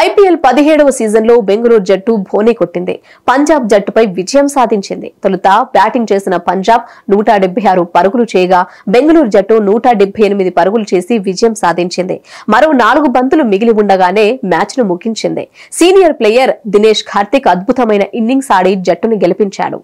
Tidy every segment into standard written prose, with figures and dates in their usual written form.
IPL 17వ సీజన్లో బెంగళూరు జట్టు బోనీ కొట్టింది. పంజాబ్ జట్టుపై విజయం సాధించింది. తొలుత బ్యాటింగ్ చేసిన పంజాబ్ 176 పరుగులు చేయగా బెంగళూరు జట్టు 178 పరుగులు చేసి విజయం సాధించింది. మరో 4 బంతులు మిగిలి ఉండగానే మ్యాచ్ను ముగించింది. సీనియర్ ప్లేయర్ దినేష్ కార్తిక్ అద్భుతమైన ఇన్నింగ్స్ ఆడి జట్టును గెలిపించాడు.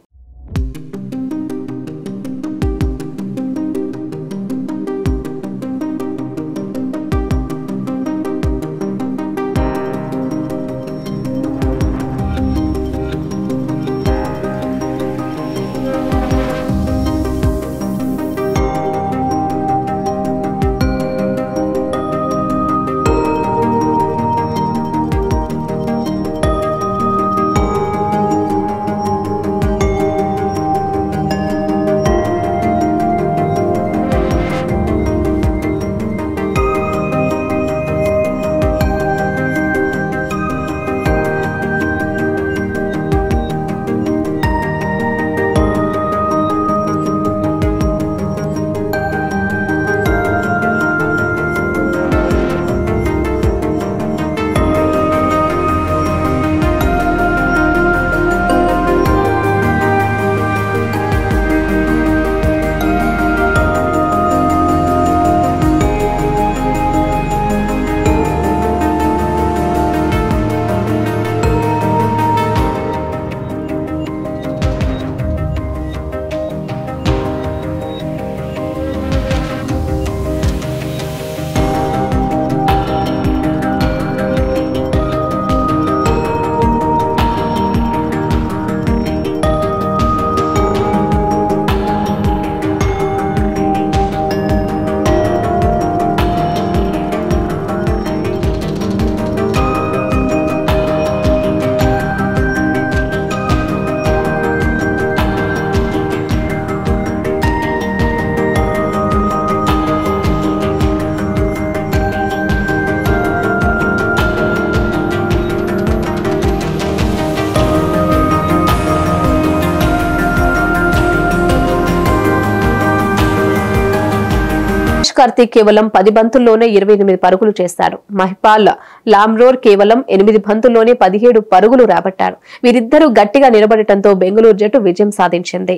కార్తిక్ కేవలం 10 బంతుల్లోనే 28 పరుగులు చేశాడు. మహిపాల్ లామ్రోర్ కేవలం 8 బంతుల్లోనే 17 పరుగులు రాబట్టారు. వీరిద్దరూ గట్టిగా నిలబడటంతో బెంగళూరు జట్టు విజయం సాధించింది.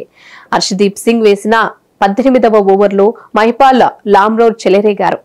హర్షదీప్ సింగ్ వేసిన 18వ ఓవర్లో మహిపాల్ లామ్రోర్ చెలరేగారు.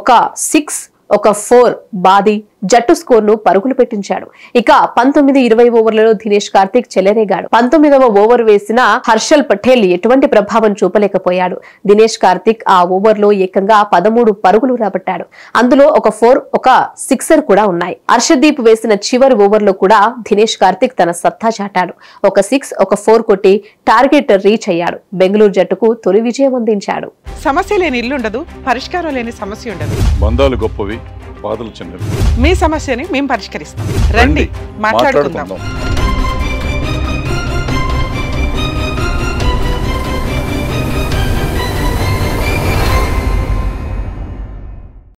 ఒక 6 ఒక 4 బాది జట్టు స్కోర్ ను పరుగులు పెట్టించాడు. ఇక 19-20 ఓవర్లలో దినేష్ కార్తిక్ చెలరేగాడు. 19వ ఓవర్ వేసిన హర్షల్ పటేల్ ఎటువంటి ప్రభావం చూపలేకపోయాడు. దినేష్ కార్తిక్ ఆ ఓవర్లో ఏకంగా 13 పరుగులు రాబట్టాడు. అందులో ఒక 4 ఒక 6 కూడా ఉన్నాయి. హర్షదీప్ వేసిన చివరి ఓవర్లో కూడా దినేష్ కార్తిక్ తన సత్తా చాటాడు. ఒక 6 ఒక 4 కొట్టి టార్గెట్ రీచ్ అయ్యాడు. బెంగళూరు జట్టుకు తొలి విజయం అందించాడు. సమస్య లేని ఇల్లు ఉండదు, పరిష్కారం లేని సమస్య ఉండదు. బంధాలు గొప్పవి, బాధలు చిన్నవి. మీ సమస్యని మేము పరిష్కరిస్తాం. రండి మాట్లాడుకుందాం.